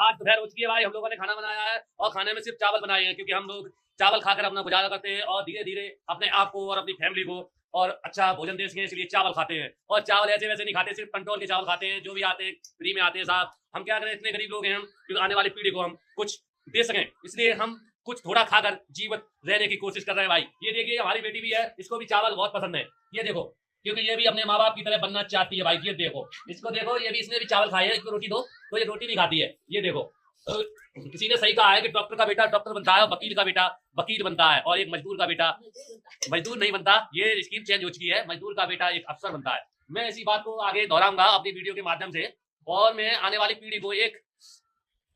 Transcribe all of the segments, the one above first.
आज दोपहर हो चुकी है भाई, हम लोगों ने खाना बनाया है और खाने में सिर्फ चावल बनाए हैं, क्योंकि हम लोग चावल खाकर अपना गुजारा करते हैं और धीरे धीरे अपने आप को और अपनी फैमिली को और अच्छा भोजन दे सकें, इसलिए चावल खाते हैं। और चावल ऐसे वैसे नहीं खाते, सिर्फ कंट्रोल के चावल खाते हैं, जो भी आते हैं फ्री में आते हैं साहब। हम क्या करें, इतने गरीब लोग हैं हम, क्योंकि आने वाली पीढ़ी को हम कुछ दे सकें, इसलिए हम कुछ थोड़ा खाकर जीवित रहने की कोशिश कर रहे हैं भाई। ये देखिए हमारी बेटी भी है, इसको भी चावल बहुत पसंद है, ये देखो, क्योंकि ये भी अपने माँ बाप की तरह बनना चाहती है भाई। ये देखो, इसको देखो, ये भी, इसने भी चावल खाए है, इसको रोटी दो तो ये रोटी भी खाती है। ये देखो, किसी ने सही कहा है कि डॉक्टर का बेटा डॉक्टर बनता है और वकील का बेटा वकील बनता है, और एक मजदूर का बेटा मजदूर नहीं बनता। ये स्कीम चेंज हो चुकी है, मजदूर का बेटा एक अफसर बनता है। मैं इसी बात को आगे दोहराऊंगा अपनी वीडियो के माध्यम से, और मैं आने वाली पीढ़ी को एक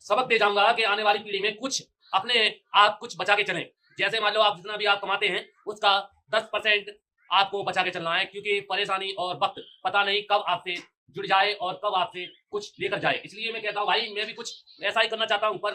सबक दे जाऊंगा कि आने वाली पीढ़ी में कुछ अपने आप कुछ बचा के चलें। जैसे मान लो आप जितना भी आप कमाते हैं उसका 10% आपको बचा के चलना है, क्योंकि परेशानी और वक्त पता नहीं कब आपसे जुड़ जाए और कब आपसे कुछ लेकर जाए। इसलिए मैं कहता हूँ भाई, मैं भी कुछ ऐसा ही करना चाहता हूँ, पर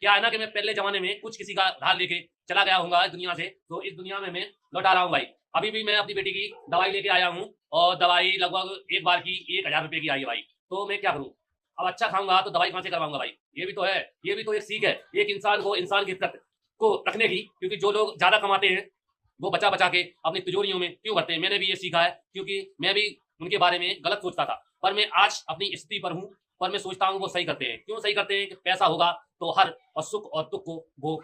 क्या है ना कि मैं पहले जमाने में कुछ किसी का धार लेके चला गया हूँ इस दुनिया से, तो इस दुनिया में मैं लौटा रहा हूँ भाई। अभी भी मैं अपनी बेटी की दवाई लेके आया हूँ, और दवाई लगभग एक बार की 1000 रुपए की आई है भाई। तो मैं क्या करूँ, अब अच्छा खाऊंगा तो दवाई कहाँ से करवाऊंगा भाई। ये भी तो है, ये भी तो एक सीख है एक इंसान को, इंसान की फितरत को रखने की। क्योंकि जो लोग ज्यादा कमाते हैं वो बचा बचा के अपनी तिजोरियों में क्यों भरते हैं। मैंने भी ये सीखा है, क्योंकि मैं भी उनके बारे में गलत सोचता था, पर मैं आज अपनी स्थिति पर हूँ, पर मैं सोचता हूँ वो सही करते हैं। क्यों सही करते हैं कि पैसा होगा तो हर और सुख और दुख को वो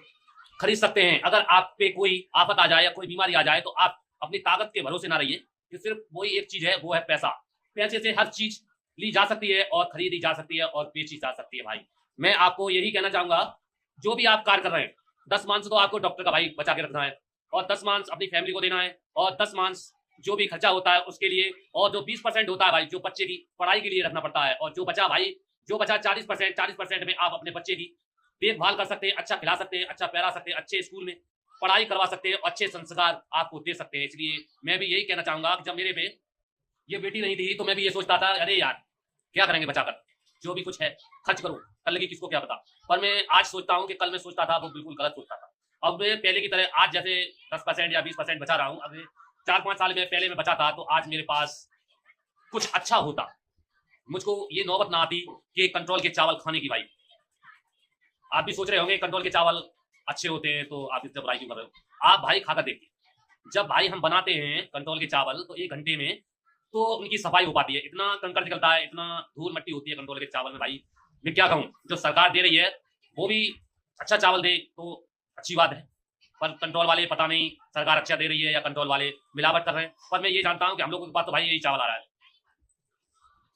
खरीद सकते हैं। अगर आप पे कोई आफत आ जाए या कोई बीमारी आ जाए तो आप अपनी ताकत के भरोसे ना रहिए, कि सिर्फ वही एक चीज है, वो है पैसा। पैसे से हर चीज ली जा सकती है और खरीदी जा सकती है और बेची जा सकती है भाई। मैं आपको यही कहना चाहूंगा, जो भी आप कार्य कर रहे हैं, 10 मांस तो आपको डॉक्टर का भाई बचा के रखना है, और 10 मांस अपनी फैमिली को देना है, और 10 मांस जो भी खर्चा होता है उसके लिए, और जो 20% होता है भाई जो बच्चे की पढ़ाई के लिए रखना पड़ता है, और जो बचा भाई, जो बचा 40% में आप अपने बच्चे की देखभाल कर सकते हैं, अच्छा खिला सकते हैं, अच्छा पहला सकते हैं, अच्छे स्कूल में पढ़ाई करवा सकते हैं, अच्छे संस्कार आपको दे सकते हैं। इसलिए मैं भी यही कहना चाहूंगा कि जब मेरे पे ये बेटी नहीं थी तो मैं भी ये सोचता था, अरे यार क्या करेंगे बचाकर, जो भी कुछ है खर्च करो, कल लगी किसको क्या पता। पर मैं आज सोचता हूँ कि कल मैं सोचता था वो बिल्कुल गलत सोचता था। अब मैं पहले की तरह आज जैसे 10% या 20% बचा रहा हूँ, अगर 4-5 साल में पहले मैं बचा था तो आज मेरे पास कुछ अच्छा होता, मुझको ये नौबत ना आती कि कंट्रोल के चावल खाने की भाई। आप भी सोच रहे होंगे कंट्रोल के चावल अच्छे होते हैं तो आप इससे बुराई क्यों कर रहे हो। आप भाई खाकर देखिए, जब भाई हम बनाते हैं कंट्रोल के चावल तो 1 घंटे में तो उनकी सफाई हो पाती है, इतना कंकड़ निकलता है, इतना धूल मट्टी होती है कंट्रोल के चावल में भाई। मैं क्या कहूँ, जो सरकार दे रही है वो भी अच्छा चावल दे तो अच्छी बात है, पर कंट्रोल वाले पता नहीं सरकार अच्छा दे रही है या कंट्रोल वाले मिलावट कर रहे हैं। पर मैं ये जानता हूँ कि हम लोगों के पास तो भाई यही चावल आ रहा है,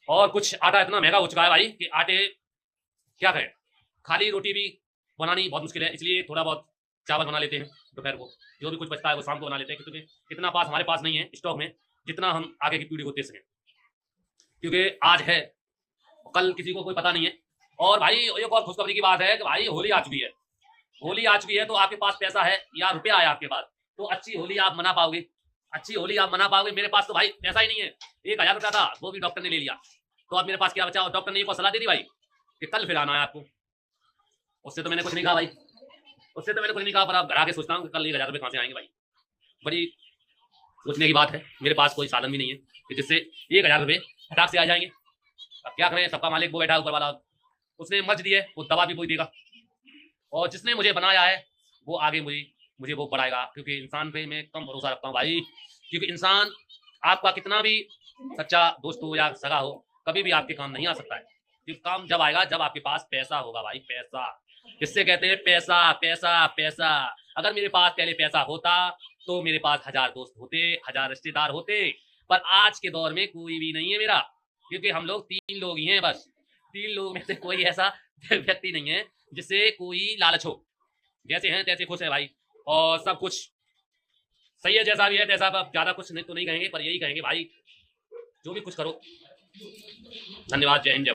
और कुछ आटा इतना महंगा हो चुका है भाई कि आटे क्या करें, खाली रोटी भी बनानी बहुत मुश्किल है। इसलिए थोड़ा बहुत चावल बना लेते हैं दोपहर को, जो भी कुछ बचता है वो शाम को बना लेते हैं, क्योंकि इतना पास हमारे पास नहीं है स्टॉक में जितना हम आगे की पीढ़ी को दे सकें, क्योंकि आज है कल किसी को कोई पता नहीं है। और भाई एक और खुशखबरी की बात है कि भाई होली आ चुकी है, होली आ चुकी है, तो आपके पास पैसा है या रुपया है आपके पास तो अच्छी होली आप मना पाओगे, अच्छी होली आप मना पाओगे। मेरे पास तो भाई पैसा ही नहीं है, 1000 रुपया था वो भी डॉक्टर ने ले लिया, तो अब मेरे पास क्या बचा। और डॉक्टर ने एक और सलाह दे दी भाई कि कल फिर आना है आपको। उससे तो मैंने कुछ नहीं कहा भाई, उससे तो मैंने कुछ नहीं कहा, पर आप घर आके सोचता हूँ कि कल 1000 रुपये कहाँ से आएंगे भाई। बड़ी सोचने की बात है, मेरे पास कोई साधन भी नहीं है कि जिससे 1000 रुपये फटाक से आ जाएंगे। अब क्या करें, सबका मालिक वो बैठा ऊपर वाला, उसने मर्ज दी है, वो दवा भी वही देगा, और जिसने मुझे बनाया है वो आगे मुझे वो बढ़ाएगा। क्योंकि इंसान पे मैं कम भरोसा रखता हूँ भाई, क्योंकि इंसान आपका कितना भी सच्चा दोस्त हो या सगा हो, कभी भी आपके काम नहीं आ सकता है। क्योंकि काम जब आएगा जब आपके पास पैसा होगा भाई, पैसा, किससे कहते हैं पैसा पैसा पैसा। अगर मेरे पास पहले पैसा होता तो मेरे पास 1000 दोस्त होते, 1000 रिश्तेदार होते, पर आज के दौर में कोई भी नहीं है मेरा, क्योंकि हम लोग 3 लोग ही हैं बस। 3 लोग में से कोई ऐसा व्यक्ति नहीं है जिससे कोई लालच हो। जैसे हैं तैसे खुश है भाई, और सब कुछ सही है जैसा भी है तैसा। अब ज्यादा कुछ नहीं तो नहीं कहेंगे, पर यही कहेंगे भाई जो भी कुछ करो। धन्यवाद, जय हिंद।